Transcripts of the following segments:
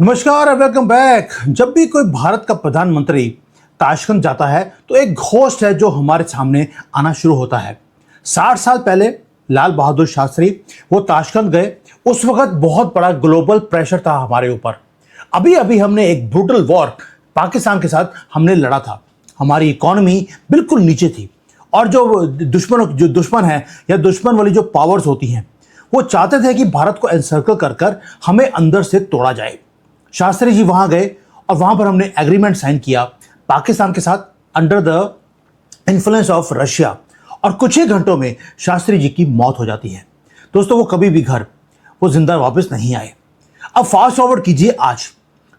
नमस्कार और welcome back. जब भी कोई भारत का प्रधानमंत्री ताशकंद जाता है तो एक घोस्ट है जो हमारे सामने आना शुरू होता है। 60 साल पहले लाल बहादुर शास्त्री वो ताशकंद गए। उस वक्त बहुत बड़ा ग्लोबल प्रेशर था हमारे ऊपर। अभी अभी हमने एक ब्रूटल वॉर पाकिस्तान के साथ हमने लड़ा था। हमारी इकोनॉमी बिल्कुल नीचे थी और जो दुश्मन है या दुश्मन वाली जो पावर्स होती हैं वो चाहते थे कि भारत को एनसर्कल कर कर हमें अंदर से तोड़ा जाए। शास्त्री जी वहां गए और वहां पर हमने एग्रीमेंट साइन किया पाकिस्तान के साथ under the influence of Russia, और कुछ ही घंटों में शास्त्री जी की मौत हो जाती है। दोस्तों वो कभी भी घर वो जिंदा वापस नहीं आए। अब फास्ट फॉरवर्ड कीजिए, आज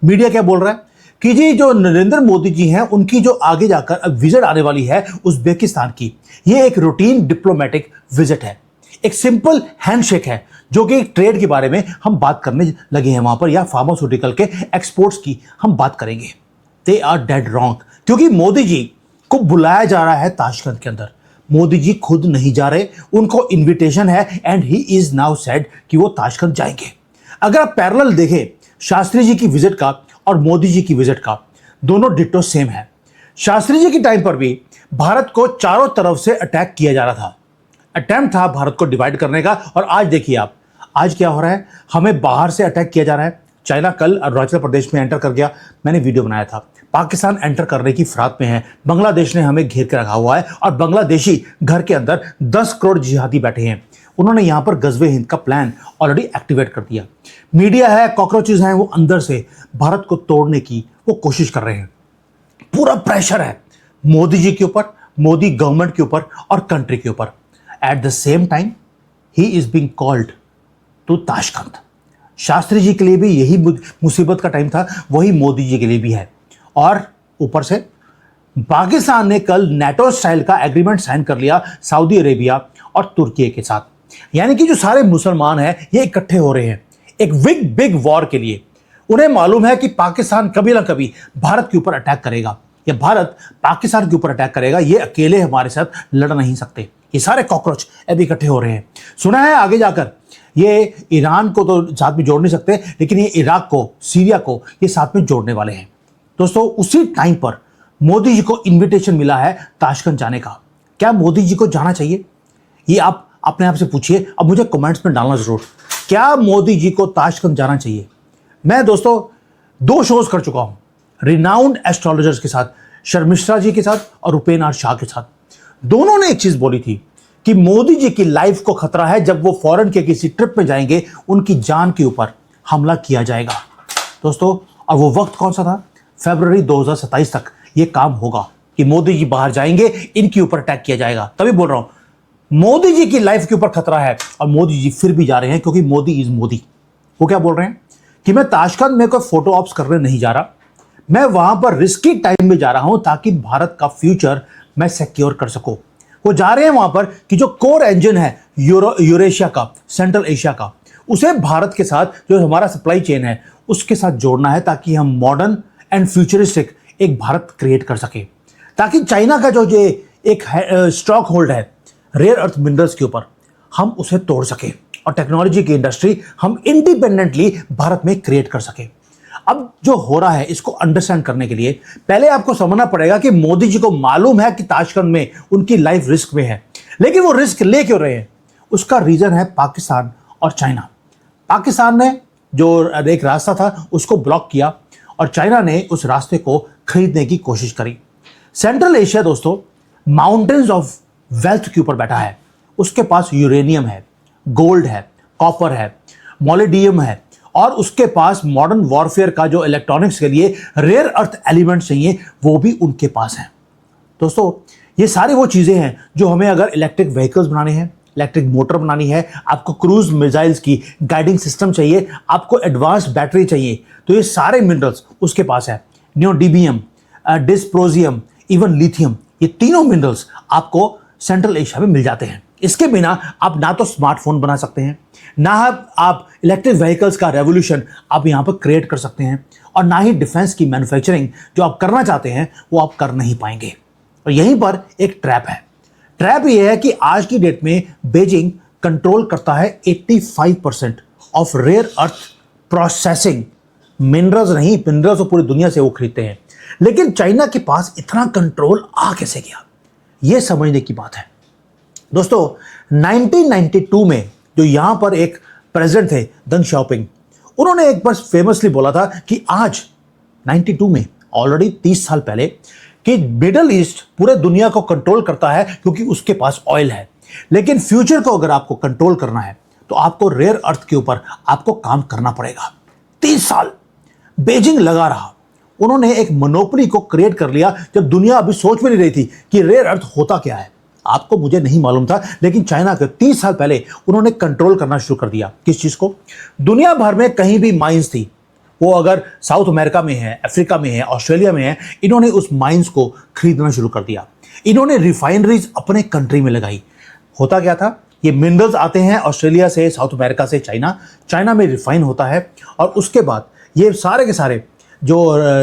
मीडिया क्या बोल रहा है कि जी जो नरेंद्र मोदी जी हैं उनकी जो आगे जाकर अब विजिट आने वाली है उज्बेकिस्तान की, ये एक रूटीन डिप्लोमेटिक विजिट है, एक सिंपल हैंडशेक है जो कि ट्रेड के बारे में हम बात करने लगे हैं वहां पर, या फार्मास्यूटिकल के एक्सपोर्ट्स की हम बात करेंगे। दे आर डेड रॉन्ग, क्योंकि मोदी जी को बुलाया जा रहा है ताशकंद के अंदर। मोदी जी खुद नहीं जा रहे, उनको इनविटेशन है and he is now said कि वो ताशकंद जाएंगे। अगर आप पैरेलल देखें शास्त्री जी की विजिट का और मोदी जी की विजिट का, दोनों डिट्टो सेम है। शास्त्री जी के टाइम पर भी भारत को चारों तरफ से अटैक किया जा रहा था, अटेम्प्ट था भारत को डिवाइड करने का। और आज देखिए आप, आज क्या हो रहा है, हमें बाहर से अटैक किया जा रहा है। चाइना कल अरुणाचल प्रदेश में एंटर कर गया, मैंने वीडियो बनाया था। पाकिस्तान एंटर करने की फिराक में है, बांग्लादेश ने हमें घेर के रखा हुआ है और बांग्लादेशी घर के अंदर 10 करोड़ जिहादी बैठे हैं। उन्होंने यहां पर गजवे हिंद का प्लान ऑलरेडी एक्टिवेट कर दिया। मीडिया है, कॉकरोचेज हैं, वो अंदर से भारत को तोड़ने की वो कोशिश कर रहे हैं। पूरा प्रेशर है मोदी जी के ऊपर, मोदी गवर्नमेंट के ऊपर और कंट्री के ऊपर। At the same time he is being called to Tashkent. Shastri ji के लिए भी यही मुसीबत का टाइम था, वही मोदी जी के लिए भी है। और ऊपर से पाकिस्तान ने कल नेटो स्टाइल का एग्रीमेंट साइन कर लिया सऊदी अरेबिया और तुर्की के साथ। यानी कि जो सारे मुसलमान हैं ये इकट्ठे हो रहे हैं एक बिग वॉर के लिए। उन्हें मालूम है कि पाकिस्तान कभी ना कभी भारत के ऊपर अटैक करेगा या भारत पाकिस्तान के ऊपर अटैक करेगा। ये अकेले हमारे साथ लड़ नहीं सकते। ये सारे कॉकरोच अभी इकट्ठे हो रहे हैं। सुना है आगे जाकर ये ईरान को तो साथ में जोड़ नहीं सकते, लेकिन ये इराक को, सीरिया को ये साथ में जोड़ने वाले हैं। दोस्तों उसी टाइम पर मोदी जी को इनविटेशन मिला है ताशकंद जाने का। क्या मोदी जी को जाना चाहिए, ये आप अपने आप से पूछिए। अब मुझे कमेंट्स में डालना जरूर, क्या मोदी जी को ताशकंद जाना चाहिए। मैं दोस्तों 2 शोज कर चुका हूं रिनाउंड एस्ट्रोलॉजर्स के साथ, शर्मिष्ठा जी के साथ और उपेन आर शाह के साथ। दोनों ने एक चीज बोली थी कि मोदी जी की लाइफ को खतरा है, जब वो फॉरेन के किसी ट्रिप में जाएंगे उनकी जान के ऊपर हमला किया जाएगा। दोस्तों और वो वक्त कौन सा था, फरवरी 2027 तक ये काम होगा कि मोदी जी बाहर जाएंगे, इनके ऊपर अटैक किया जाएगा। तभी बोल रहा हूं मोदी जी की लाइफ के ऊपर खतरा है और मोदी जी फिर भी जा रहे हैं, क्योंकि मोदी इज मोदी। वो क्या बोल रहे हैं कि मैं ताशकंद में कोई फोटो ऑप्स करने नहीं जा रहा, मैं वहां पर रिस्की टाइम में जा रहा हूं ताकि भारत का फ्यूचर मैं सिक्योर कर सकूं। वो जा रहे हैं वहां पर कि जो कोर इंजन है यूरेशिया का, सेंट्रल एशिया का, उसे भारत के साथ, जो हमारा सप्लाई चेन है उसके साथ जोड़ना है, ताकि हम मॉडर्न एंड फ्यूचरिस्टिक एक भारत क्रिएट कर सके। ताकि चाइना का जो एक स्टॉक होल्ड है रेयर अर्थ मिनरल्स के ऊपर, हम उसे तोड़ सके और टेक्नोलॉजी की इंडस्ट्री हम इंडिपेंडेंटली भारत में क्रिएट कर सके। अब जो हो रहा है इसको अंडरस्टैंड करने के लिए पहले आपको समझना पड़ेगा कि मोदी जी को मालूम है कि ताशकंद में उनकी लाइफ रिस्क में है, लेकिन वो रिस्क ले क्यों रहे हैं। उसका रीजन है पाकिस्तान और चाइना। पाकिस्तान ने जो एक रास्ता था उसको ब्लॉक किया और चाइना ने उस रास्ते को खरीदने की कोशिश करी। सेंट्रल एशिया दोस्तों माउंटेन्स ऑफ वेल्थ के ऊपर बैठा है। उसके पास यूरेनियम है, गोल्ड है, कॉपर है, मोलिडियम है, और उसके पास मॉडर्न वॉरफेयर का जो इलेक्ट्रॉनिक्स के लिए रेयर अर्थ एलिमेंट चाहिए वो भी उनके पास है। दोस्तों ये सारी वो चीज़ें हैं जो हमें अगर इलेक्ट्रिक व्हीकल्स बनाने हैं, इलेक्ट्रिक मोटर बनानी है, आपको क्रूज मिसाइल्स की गाइडिंग सिस्टम चाहिए, आपको एडवांस बैटरी चाहिए, तो ये सारे मिनरल्स उसके पास है। नियोडिमियम, डिस्प्रोजियम, इवन लिथियम, ये तीनों मिनरल्स आपको सेंट्रल एशिया में मिल जाते हैं। इसके बिना आप ना तो स्मार्टफोन बना सकते हैं, ना आप इलेक्ट्रिक व्हीकल्स का रेवोल्यूशन आप यहाँ पर क्रिएट कर सकते हैं, और ना ही डिफेंस की मैन्युफैक्चरिंग जो आप करना चाहते हैं वो आप कर नहीं पाएंगे। और यहीं पर एक ट्रैप है। ट्रैप ये है कि आज की डेट में बीजिंग कंट्रोल करता है 85% of rare earth processing minerals नहीं, मिनरल्स तो पूरी दुनिया से वो खरीदते हैं। लेकिन चाइना के पास इतना कंट्रोल आ कैसे गया, ये समझने की बात है। दोस्तों 1992 में जो यहां पर एक प्रेसिडेंट थे दंग शाओपिंग, उन्होंने एक बार फेमसली बोला था कि आज 92 में ऑलरेडी 30 साल पहले कि मिडल ईस्ट पूरे दुनिया को कंट्रोल करता है क्योंकि उसके पास ऑयल है। लेकिन फ्यूचर को अगर आपको कंट्रोल करना है तो आपको रेयर अर्थ के ऊपर आपको काम करना पड़ेगा। 30 साल बीजिंग लगा रहा, उन्होंने एक मोनोपोली को क्रिएट कर लिया जब दुनिया अभी सोच में नहीं रही थी कि रेयर अर्थ होता क्या है। आपको मुझे नहीं मालूम था, लेकिन चाइना के 30 साल पहले उन्होंने कंट्रोल करना शुरू कर दिया। किस चीज को? दुनिया भर में कहीं भी माइंस थी, वो अगर साउथ अमेरिका में है, अफ्रीका में है, ऑस्ट्रेलिया में है, इन्होंने उस माइंस को खरीदना शुरू कर दिया। इन्होंने रिफाइनरीज अपने कंट्री में लगाई। होता क्या था, ये मिनरल्स आते हैं ऑस्ट्रेलिया से, साउथ अमेरिका से, चाइना में रिफाइन होता है और उसके बाद ये सारे के सारे जो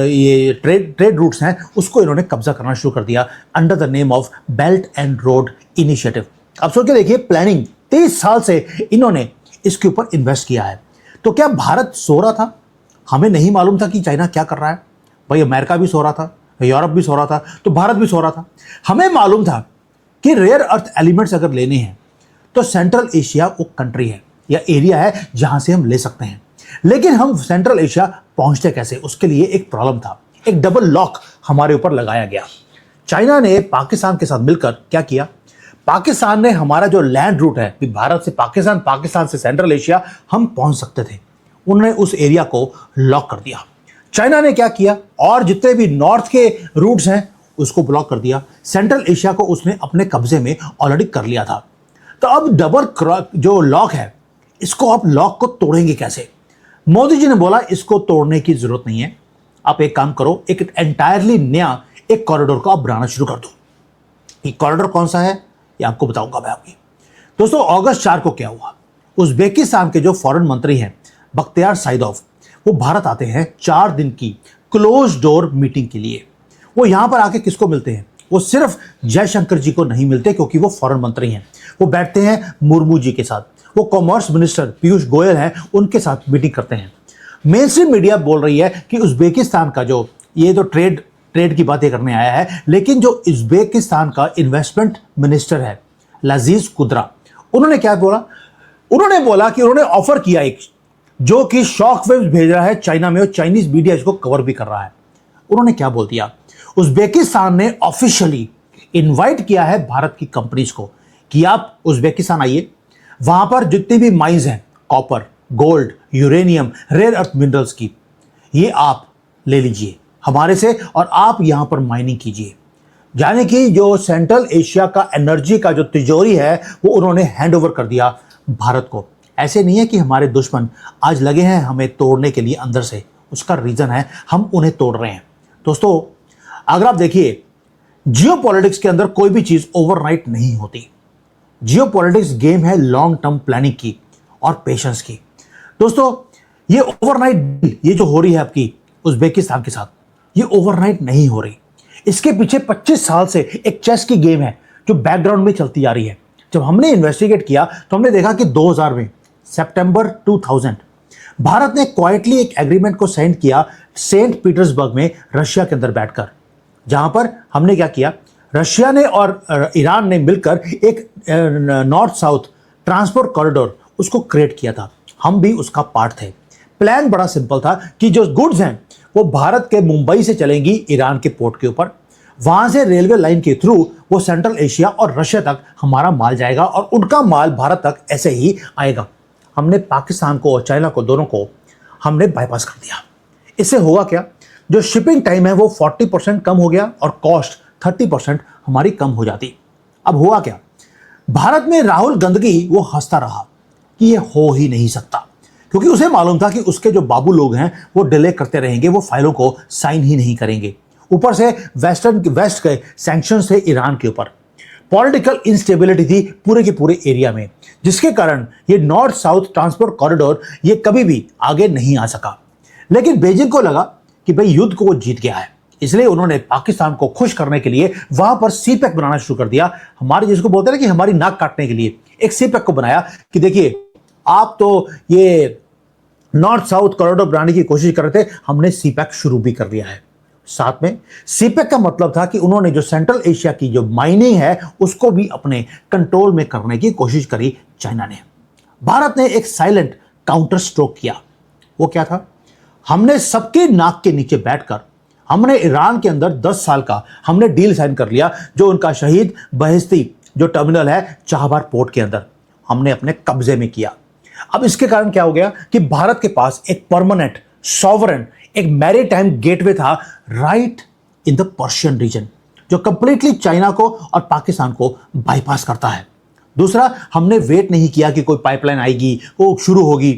ये ट्रेड रूट्स हैं उसको इन्होंने कब्जा करना शुरू कर दिया under the name of belt and road initiative. अब सोच के देखिए, प्लानिंग 30 साल से इन्होंने इसके ऊपर इन्वेस्ट किया है। तो क्या भारत सो रहा था? हमें नहीं मालूम था कि चाइना क्या कर रहा है। भाई अमेरिका भी सो रहा था, यूरोप भी सो रहा था, तो भारत भी सो रहा था। हमें मालूम था कि रेयर अर्थ एलिमेंट्स अगर लेने हैं तो सेंट्रल एशिया वो कंट्री है या एरिया है जहां से हम ले सकते हैं। लेकिन हम सेंट्रल एशिया पहुंचते कैसे, उसके लिए एक प्रॉब्लम था। एक डबल लॉक हमारे ऊपर लगाया गया। चाइना ने पाकिस्तान के साथ मिलकर क्या किया, पाकिस्तान ने हमारा जो लैंड रूट है भारत से पाकिस्तान, पाकिस्तान से सेंट्रल एशिया हम पहुंच सकते थे, उन्होंने उस एरिया को लॉक कर दिया। चाइना ने क्या किया, और जितने भी नॉर्थ के रूट्स हैं उसको ब्लॉक कर दिया। सेंट्रल एशिया को उसने अपने कब्जे में ऑलरेडी कर लिया था। तो अब डबल जो लॉक है, इसको आप लॉक को तोड़ेंगे कैसे? मोदी जी ने बोला इसको तोड़ने की जरूरत नहीं है, आप एक काम करो, एक एंटायरली नया एक कॉरिडोर को आप बनाना शुरू कर दो। ये कॉरिडोर कौन सा है ये आपको बताऊंगा मैं आपकी। दोस्तों अगस्त 4 को क्या हुआ, उज्बेकिस्तान के जो फॉरेन मंत्री हैं बख्तियार साइदोव, वो भारत आते हैं 4 दिन की क्लोज डोर मीटिंग के लिए। वो यहां पर आके किसको मिलते हैं? वो सिर्फ जयशंकर जी को नहीं मिलते क्योंकि वो फॉरेन मंत्री हैं, वो बैठते हैं मुर्मू जी के साथ, वो कॉमर्स मिनिस्टर पीयूष गोयल हैं, उनके साथ मीटिंग करते हैं। मेन स्ट्रीम मीडिया बोल रही है कि उज्बेकिस्तान का जो ये तो ट्रेड की बातें करने आया है, लेकिन जो उज्बेकिस्तान का इन्वेस्टमेंट मिनिस्टर है लजीज कुद्रा, उन्होंने क्या बोला? उन्होंने बोला कि उन्होंने ऑफर किया एक जो कि शॉक वेव्स भेज रहा है चाइना में, और चाइनीज मीडिया इसको कवर भी कर रहा है। उन्होंने क्या बोल दिया, उज्बेकिस्तान ने ऑफिशियली इनवाइट किया है भारत की कंपनीज को कि आप उज्बेकिस्तान आइए, वहां पर जितनी भी माइंस हैं copper, gold, uranium, rare earth minerals की, ये आप ले लीजिए हमारे से और आप यहां पर माइनिंग कीजिए। यानी कि जो सेंट्रल एशिया का एनर्जी का जो तिजोरी है वो उन्होंने हैंड ओवर कर दिया भारत को। ऐसे नहीं है कि हमारे दुश्मन आज लगे हैं हमें तोड़ने के लिए अंदर से, उसका रीजन है हम उन्हें तोड़ रहे हैं। दोस्तों अगर आप देखिए, जियोपॉलिटिक्स के अंदर कोई भी चीज ओवरनाइट नहीं होती। जियोपॉलिटिक्स गेम है लॉन्ग टर्म प्लानिंग की और पेशेंस की। दोस्तों ये ओवरनाइट डील ये जो हो रही है आपकी उज्बेकिस्तान के साथ, ये ओवरनाइट नहीं हो रही। इसके पीछे 25 साल से एक चेस की गेम है जो बैकग्राउंड में चलती आ रही है। जब हमने इन्वेस्टिगेट किया तो हमने देखा कि 2000 में सितंबर 2000 भारत ने क्वाइटली एक एग्रीमेंट को साइन किया सेंट पीटर्सबर्ग में रशिया के अंदर बैठकर, जहां पर हमने क्या किया, रशिया ने और ईरान ने मिलकर एक नॉर्थ साउथ ट्रांसपोर्ट कॉरिडोर उसको क्रिएट किया था। हम भी उसका पार्ट थे। प्लान बड़ा सिंपल था कि जो गुड्स हैं वो भारत के मुंबई से चलेंगी ईरान के पोर्ट के ऊपर, वहां से रेलवे लाइन के थ्रू वो सेंट्रल एशिया और रशिया तक हमारा माल जाएगा और उनका माल भारत तक ऐसे ही आएगा। हमने पाकिस्तान को और चाइना को दोनों को हमने बाईपास कर दिया। इससे होगा क्या, जो शिपिंग टाइम है वो 40% कम हो गया और कॉस्ट 30% हमारी कम हो जाती। अब हुआ क्या, भारत में राहुल गांधी वो हंसता रहा कि ये हो ही नहीं सकता, क्योंकि उसे मालूम था कि उसके जो बाबू लोग हैं वो डिले करते रहेंगे, वो फाइलों को साइन ही नहीं करेंगे। ऊपर से वेस्ट के सैंक्शन थे ईरान के ऊपर, पॉलिटिकल इंस्टेबिलिटी थी पूरे के पूरे एरिया में, जिसके कारण ये नॉर्थ साउथ ट्रांसपोर्ट कॉरिडोर ये कभी भी आगे नहीं आ सका। लेकिन बीजिंग को लगा कि भाई युद्ध को वो जीत गया है, इसलिए उन्होंने पाकिस्तान को खुश करने के लिए वहां पर सीपैक बनाना शुरू कर दिया। हमारे जिसको बोलते हैं ना कि हमारी नाक काटने के लिए एक सीपैक को बनाया कि देखिए आप तो ये नॉर्थ साउथ कॉरिडोर बनाने की कोशिश कर रहे थे, हमने सीपैक शुरू भी कर दिया है। साथ में सीपैक का मतलब था कि उन्होंने जो सेंट्रल एशिया की जो माइनिंग है उसको भी अपने कंट्रोल में करने की कोशिश करी चाइना ने। भारत ने एक साइलेंट काउंटर स्ट्रोक किया। वो क्या था? हमने सबके नाक के नीचे बैठकर हमने ईरान के अंदर 10 साल का हमने डील साइन कर लिया, जो उनका शहीद बहिश्ती जो टर्मिनल है चाबहार पोर्ट के अंदर हमने अपने कब्जे में किया। अब इसके कारण क्या हो गया कि भारत के पास एक परमानेंट सॉवरेन एक मैरीटाइम गेटवे था right in the Persian region, जो कंप्लीटली चाइना को और पाकिस्तान को बाईपास करता है। दूसरा, हमने वेट नहीं किया कि कोई पाइपलाइन आएगी, वो शुरू होगी।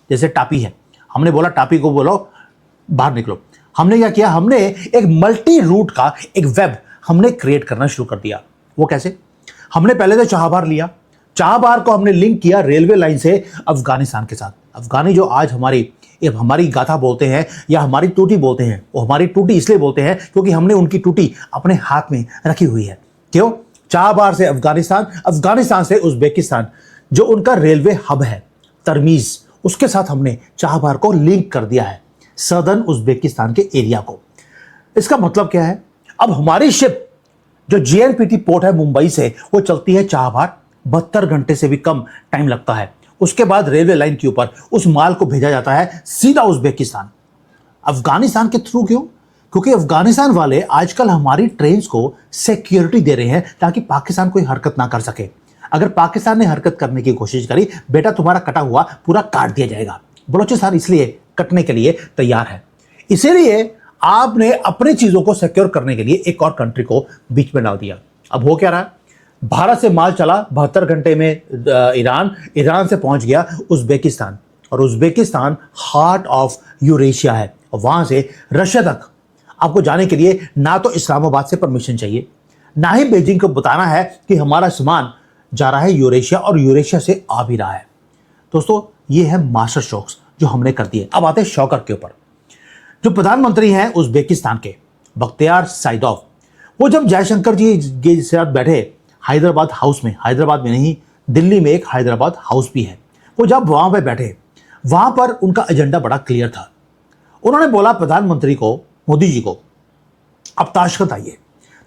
जैसे टापी है, हमने बोला टापी को बोलो बाहर निकलो। हमने क्या किया? हमने एक मल्टी रूट का एक वेब हमने क्रिएट करना शुरू कर दिया। वो कैसे? हमने पहले तो चाबहार लिया, चाबहार को हमने लिंक किया रेलवे लाइन से अफगानिस्तान के साथ। अफगानी जो आज हमारी गाथा बोलते हैं या हमारी टूटी बोलते हैं, वो हमारी टूटी इसलिए बोलते हैं क्योंकि हमने उनकी टूटी अपने हाथ में रखी हुई है। क्यों? चाबहार से अफगानिस्तान, अफगानिस्तान से उज्बेकिस्तान, जो उनका रेलवे हब है तरमीज, उसके साथ हमने चाबहार को लिंक कर दिया है सदर्न उज्बेकिस्तान के एरिया को। इसका मतलब क्या है? अब हमारी शिप जो जीएनपीटी पोर्ट है मुंबई से, वो चलती है चाबहार, 72 घंटे से भी कम टाइम लगता है। उसके बाद रेलवे लाइन के ऊपर उस माल को भेजा जाता है सीधा उज्बेकिस्तान। अफगानिस्तान के थ्रू क्यों? क्योंकि अफगानिस्तान वाले आजकल हमारी ट्रेन को सिक्योरिटी दे रहे हैं ताकि पाकिस्तान कोई हरकत ना कर सके। अगर पाकिस्तान ने हरकत करने की कोशिश करी, बेटा तुम्हारा कटा हुआ पूरा काट दिया जाएगा। बलोचिस्तान इसलिए कटने के लिए तैयार है। इसीलिए आपने अपनी चीजों को सिक्योर करने के लिए एक और कंट्री को बीच में डाल दिया। अब हो क्या रहा है? भारत से माल चला 72 घंटे में ईरान से पहुंच गया उज्बेकिस्तान, और उज्बेकिस्तान हार्ट ऑफ यूरेशिया है, और वहां से रशिया तक आपको जाने के लिए ना तो इस्लामाबाद से परमिशन चाहिए, ना ही बीजिंग को बताना है कि हमारा सामान जा रहा है यूरेशिया, और यूरेशिया से आ भी रहा है। दोस्तों, ये है मास्टर स्ट्रोक्स जो हमने कर दिए। अब आते हैं शौकर के ऊपर। जो प्रधानमंत्री हैं उज्बेकिस्तान के बख्तियार साइदोव, वो जब जयशंकर जी के साथ बैठे हैदराबाद हाउस में, हैदराबाद में नहीं, दिल्ली में एक हैदराबाद हाउस भी है, वो जब वहां पे बैठे, वहां पर उनका एजेंडा बड़ा क्लियर था। उन्होंने बोला प्रधानमंत्री को, मोदी जी को, अब ताशकंद आइए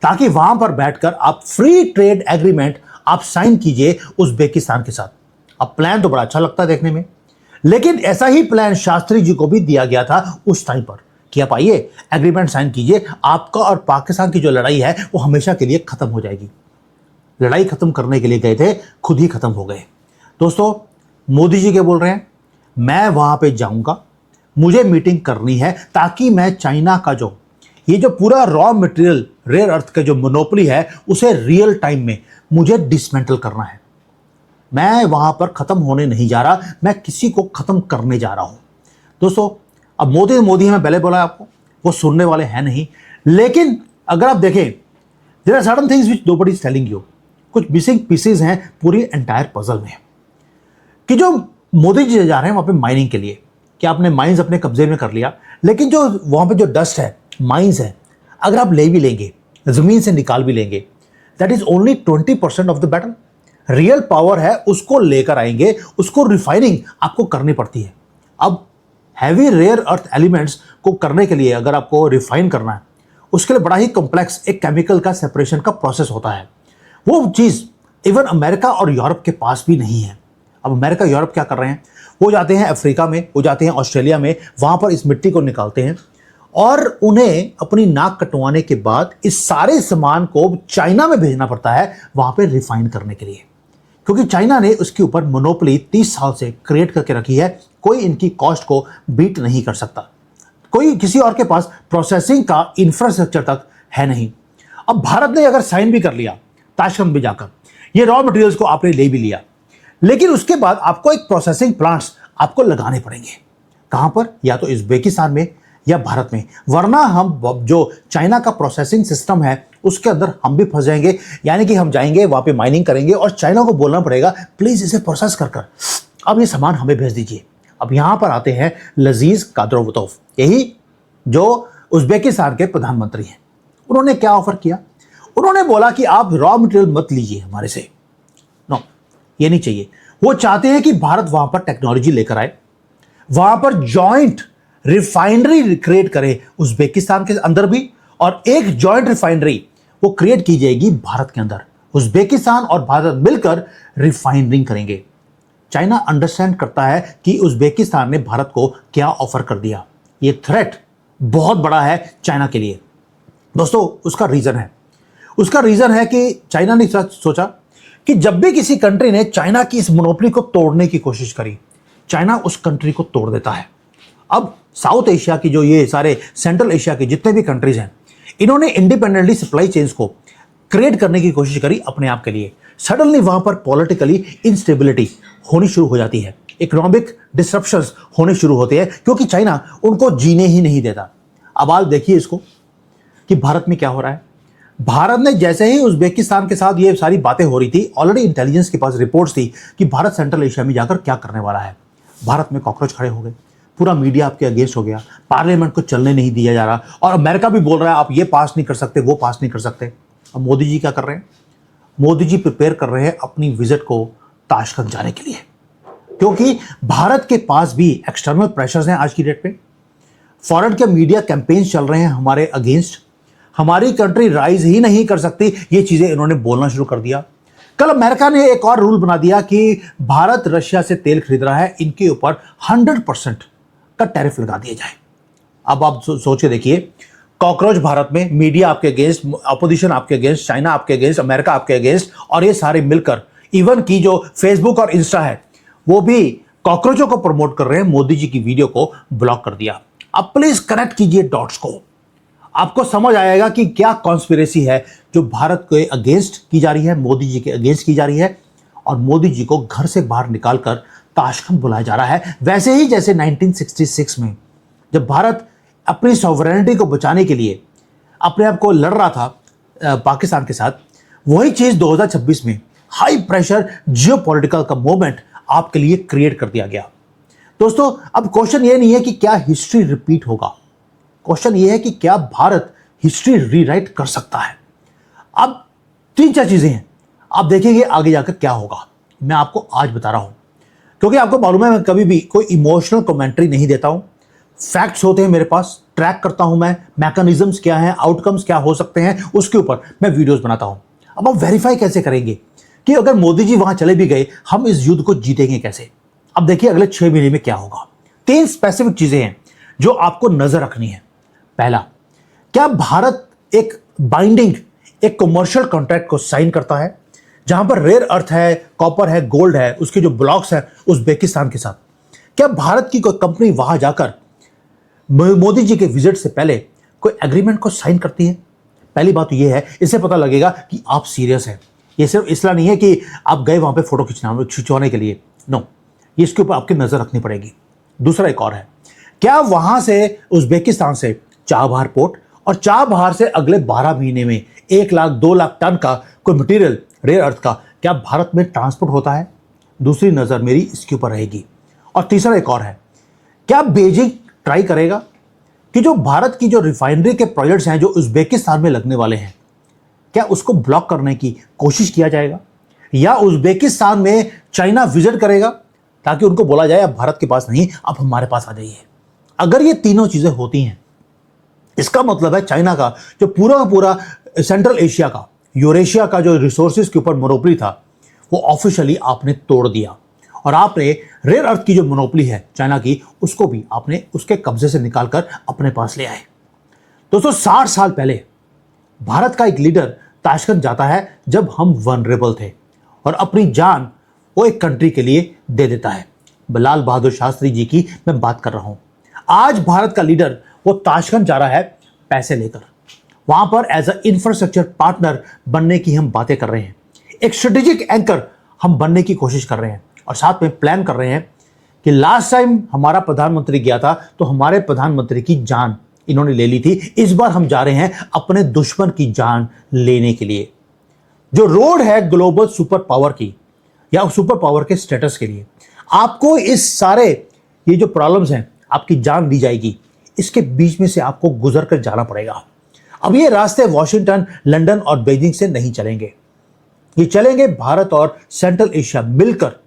ताकि वहां पर बैठकर आप फ्री ट्रेड एग्रीमेंट आप साइन कीजिए उज्बेकिस्तान के साथ। अब प्लान तो बड़ा अच्छा लगता है देखने में, लेकिन ऐसा ही प्लान शास्त्री जी को भी दिया गया था उस टाइम पर कि आप आइए एग्रीमेंट साइन कीजिए, आपका और पाकिस्तान की जो लड़ाई है वो हमेशा के लिए खत्म हो जाएगी। लड़ाई खत्म करने के लिए गए थे, खुद ही खत्म हो गए। दोस्तों, मोदी जी क्या बोल रहे हैं? मैं वहां पे जाऊंगा, मुझे मीटिंग करनी है ताकि मैं चाइना का ये जो पूरा रॉ मटेरियल रेयर अर्थ का जो मोनोपोली है उसे रियल टाइम में मुझे डिसमेंटल करना है। मैं वहां पर खत्म होने नहीं जा रहा, मैं किसी को खत्म करने जा रहा हूं। दोस्तों, अब मोदी मैं पहले बोला आपको, वो सुनने वाले हैं नहीं। लेकिन अगर आप देखें, there are certain things which nobody is telling you, कुछ मिसिंग पीसेज हैं पूरी एंटायर पजल में, कि जो मोदी जी जा रहे हैं वहां पे माइनिंग के लिए, कि आपने माइंस अपने कब्जे में कर लिया, लेकिन जो वहां पे जो डस्ट है, माइंस है, अगर आप ले भी लेंगे, जमीन से निकाल भी लेंगे, that is only 20% of the battle. Real power है उसको लेकर आएंगे, उसको रिफाइनिंग आपको करनी पड़ती है। अब हैवी रेयर अर्थ एलिमेंट्स को करने के लिए अगर आपको रिफाइन करना है, उसके लिए बड़ा ही कॉम्प्लेक्स एक केमिकल का सेपरेशन का प्रोसेस होता है। वो चीज़ इवन अमेरिका और यूरोप के पास भी नहीं है। अब अमेरिका यूरोप क्या कर रहे हैं? वो जाते हैं अफ्रीका में, वो जाते हैं ऑस्ट्रेलिया में, वहाँ पर इस मिट्टी को निकालते हैं और उन्हें अपनी नाक कटवाने के बाद इस सारे सामान को चाइना में भेजना पड़ता है वहाँ पे रिफाइन करने के लिए, क्योंकि चाइना ने उसके ऊपर मोनोपोली 30 साल से क्रिएट करके रखी है। कोई इनकी कॉस्ट को बीट नहीं कर सकता, कोई किसी और के पास प्रोसेसिंग का इंफ्रास्ट्रक्चर तक है नहीं। अब भारत ने अगर साइन भी कर लिया ताशकंद में जाकर, ये रॉ मटेरियल्स को आपने ले भी लिया, लेकिन उसके बाद आपको एक प्रोसेसिंग प्लांट्स आपको लगाने पड़ेंगे। कहां पर? या तो उज्बेकिस्तान में या भारत में, वरना हम जो चाइना का प्रोसेसिंग सिस्टम है उसके अंदर हम भी फंस जाएंगे। यानी कि हम जाएंगे वहां पे माइनिंग करेंगे और चाइना को बोलना पड़ेगा प्लीज इसे प्रोसेस कर अब ये सामान हमें भेज दीजिए। अब यहां पर आते हैं लजीज कादरोवतोव, यही जो उज्बेकिस्तान के प्रधानमंत्री हैं। उन्होंने क्या ऑफर किया? उन्होंने बोला कि आप रॉ मटेरियल मत लीजिए हमारे से, नो, ये नहीं चाहिए। वो चाहते हैं कि भारत वहां पर टेक्नोलॉजी लेकर आए, वहां पर जॉइंट रिफाइनरी क्रिएट करे उज्बेकिस्तान के अंदर भी, और एक जॉइंट रिफाइनरी वो क्रिएट की जाएगी भारत के अंदर। उज्बेकिस्तान और भारत मिलकर रिफाइनरिंग करेंगे। चाइना अंडरस्टैंड करता है कि उज्बेकिस्तान ने भारत को क्या ऑफर कर दिया। ये थ्रेट बहुत बड़ा है चाइना के लिए। दोस्तों, उसका रीजन है कि चाइना ने सोचा कि जब भी किसी कंट्री ने चाइना की इस मोनोपोली को तोड़ने की कोशिश करी, चाइना उस कंट्री को तोड़ देता है। अब साउथ एशिया की जो ये सारे सेंट्रल एशिया के जितने भी कंट्रीज हैं, इन्होंने इंडिपेंडेंटली सप्लाई चेन्स को क्रिएट करने की कोशिश करी अपने आप के लिए। सडनली वहां पर पॉलिटिकली इंस्टेबिलिटी होनी शुरू हो जाती है, इकोनॉमिक डिसरप्शंस होने शुरू होते हैं, क्योंकि चाइना उनको जीने ही नहीं देता। अब आप देखिए इसको कि भारत में क्या हो रहा है। भारत ने जैसे ही उज्बेकिस्तान के साथ ये सारी बातें हो रही थी, ऑलरेडी इंटेलिजेंस के पास रिपोर्ट्स थी कि भारत सेंट्रल एशिया में जाकर क्या करने वाला है। भारत में कॉकरोच खड़े हो गए, पूरा मीडिया आपके अगेंस्ट हो गया, पार्लियामेंट को चलने नहीं दिया जा रहा, और अमेरिका भी बोल रहा है आप ये पास नहीं कर सकते, वो पास नहीं कर सकते। अब मोदी जी क्या कर रहे हैं? मोदी जी प्रिपेयर कर रहे हैं अपनी विजिट को ताशकंद जाने के लिए, क्योंकि भारत के पास भी एक्सटर्नल प्रेशर्स हैं आज की डेट पे। फॉरेन के मीडिया कैंपेन्स चल रहे हैं हमारे अगेंस्ट, हमारी कंट्री राइज ही नहीं कर सकती, ये चीजें इन्होंने बोलना शुरू कर दिया। कल अमेरिका ने एक और रूल बना दिया कि भारत रशिया से तेल खरीद रहा है, इनके ऊपर 100% का टैरिफ लगा दिया जाए। अब आप सोचे देखिए, कॉकरोच भारत में, मीडिया आपके अगेंस्ट, अपोजिशन आपके अगेंस्ट, चाइना आपके अगेंस्ट, अमेरिका आपके अगेंस्ट, और ये सारे मिलकर इवन की जो फेसबुक और इंस्टा है वो भी कॉकरोचों को प्रमोट कर रहे हैं। मोदी जी की वीडियो को ब्लॉक कर दिया। अब प्लीज कनेक्ट कीजिए डॉट्स को, आपको समझ आएगा कि क्या कॉन्स्पिरेसी है जो भारत के अगेंस्ट की जा रही है, मोदी जी के अगेंस्ट की जा रही है, और मोदी जी को घर से बाहर निकालकर ताशकंद बुलाया जा रहा है। वैसे ही जैसे 1966 में जब भारत अपनी सॉवरेनिटी को बचाने के लिए अपने आप को लड़ रहा था पाकिस्तान के साथ, वही चीज 2026 में हाई प्रेशर जियोपॉलिटिकल का मोमेंट आपके लिए क्रिएट कर दिया गया। दोस्तों, अब क्वेश्चन ये नहीं है कि क्या हिस्ट्री रिपीट होगा, क्वेश्चन ये है कि क्या भारत हिस्ट्री रीराइट कर सकता है। अब 3-4 चीजें हैं, आप देखेंगे आगे जाकर क्या होगा। मैं आपको आज बता रहा हूं, क्योंकि आपको मालूम है मैं कभी भी कोई इमोशनल कमेंट्री नहीं देता हूं। फैक्ट्स होते हैं मेरे पास, ट्रैक करता हूं मैं, मैकेनिज्म्स क्या हैं, आउटकम्स क्या हो सकते हैं, उसके ऊपर मैं वीडियोस बनाता हूं। अब आप वेरीफाई कैसे करेंगे कि अगर मोदी जी वहां चले भी गए, हम इस युद्ध को जीतेंगे कैसे। अब देखिए अगले 6 महीने में क्या होगा। 3 स्पेसिफिक चीजें हैं जो आपको नजर रखनी है। पहला, क्या भारत एक बाइंडिंग, एक कमर्शियल कॉन्ट्रैक्ट को साइन करता है जहां पर रेयर अर्थ है, कॉपर है, गोल्ड है, उसके जो ब्लॉक्स हैं उज्बेकिस्तान के साथ। क्या भारत की कोई कंपनी वहां जाकर मोदी जी के विजिट से पहले कोई एग्रीमेंट को साइन करती है? पहली बात तो यह है, इससे पता लगेगा कि आप सीरियस हैं। ये सिर्फ इसलिए नहीं है कि आप गए वहां पे फोटो खिंचवाने के लिए, नो, इसके ऊपर आपकी नजर रखनी पड़ेगी। दूसरा एक और है, क्या वहां से उज्बेकिस्तान से चाबहार पोर्ट और चाबहार से अगले 12 महीने में 1 लाख 2 लाख टन का कोई मटेरियल रेयर अर्थ का क्या भारत में ट्रांसपोर्ट होता है? दूसरी नजर मेरी इसके ऊपर रहेगी। और तीसरा एक और है, क्या बीजिंग ट्राई करेगा कि जो भारत की जो रिफाइनरी के प्रोजेक्ट्स हैं जो उज्बेकिस्तान में लगने वाले हैं, क्या उसको ब्लॉक करने की कोशिश किया जाएगा, या उज्बेकिस्तान में चाइना विजिट करेगा ताकि उनको बोला जाए अब भारत के पास नहीं, अब हमारे पास आ जाइए। अगर ये तीनों चीजें होती हैं, इसका मतलब है चाइना का जो पूरा का पूरा सेंट्रल एशिया का, यूरेशिया का जो रिसोर्सेज के ऊपर मोनोपोली था, वो ऑफिशियली आपने तोड़ दिया, और आपने रेयर अर्थ की जो मोनोपोली है चाइना की, उसको भी आपने उसके कब्जे से निकालकर अपने पास ले आए। दोस्तों, 60 साल पहले भारत का एक लीडर ताशकंद जाता है जब हम वनरेबल थे, और अपनी जान वो एक कंट्री के लिए दे देता है। लाल बहादुर शास्त्री जी की मैं बात कर रहा हूं। आज भारत का लीडर वो ताशकंद जा रहा है पैसे लेकर, वहां पर एज अ इंफ्रास्ट्रक्चर पार्टनर बनने की हम बातें कर रहे हैं, एक स्ट्रेटेजिक एंकर हम बनने की कोशिश कर रहे हैं, और साथ में प्लान कर रहे हैं कि लास्ट टाइम हमारा प्रधानमंत्री गया था तो हमारे प्रधानमंत्री की जान इन्होंने ले ली थी, इस बार हम जा रहे हैं अपने दुश्मन की जान लेने के लिए। जो रोड है ग्लोबल सुपर पावर की, या सुपर पावर के स्टेटस के लिए, आपको इस सारे ये जो प्रॉब्लम्स हैं, आपकी जान दी जाएगी, इसके बीच में से आपको गुजर कर जाना पड़ेगा। अब ये रास्ते वॉशिंगटन, लंदन और बीजिंग से नहीं चलेंगे, ये चलेंगे भारत और सेंट्रल एशिया मिलकर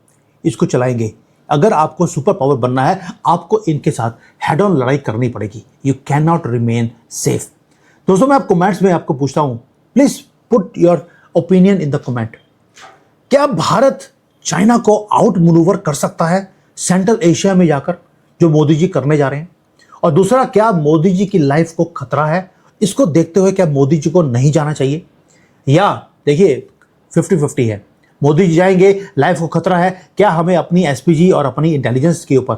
इसको चलाएंगे। अगर आपको सुपर पावर बनना है, आपको इनके साथ हेड ऑन लड़ाई करनी पड़ेगी। You can not remain safe. दोस्तों, मैं आप कमेंट्स में आपको पूछता हूं, please put your opinion in the comment. क्या भारत चाइना को आउट मनूवर कर सकता है सेंट्रल एशिया में जाकर, जो मोदी जी करने जा रहे हैं? और दूसरा, क्या मोदी जी की लाइफ को खतरा है? इसको देखते हुए क्या मोदी जी को नहीं जाना चाहिए? या देखिए 50-50 है, मोदी जी जाएंगे, लाइफ को खतरा है, क्या हमें अपनी एसपीजी और अपनी इंटेलिजेंस के ऊपर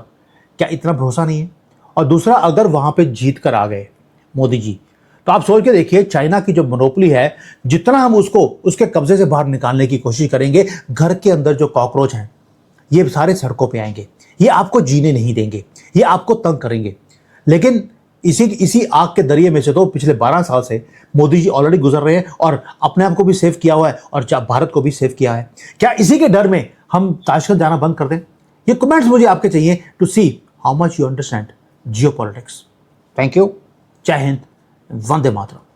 क्या इतना भरोसा नहीं है? और दूसरा, अगर वहां पे जीत कर आ गए मोदी जी, तो आप सोच के देखिए, चाइना की जो मोनोपोली है, जितना हम उसको उसके कब्जे से बाहर निकालने की कोशिश करेंगे, घर के अंदर जो कॉकरोच हैं ये सारे सड़कों पे आएंगे, ये आपको जीने नहीं देंगे, ये आपको तंग करेंगे। लेकिन इसी आग के दरिए में से तो पिछले 12 साल से मोदी जी ऑलरेडी गुजर रहे हैं और अपने आप को भी सेव किया हुआ है और भारत को भी सेव किया है। क्या इसी के डर में हम ताशकंद जाना बंद कर दें? ये कमेंट्स मुझे आपके चाहिए to see how much you understand geopolitics. Thank you. जय हिंद, वंदे मातरम।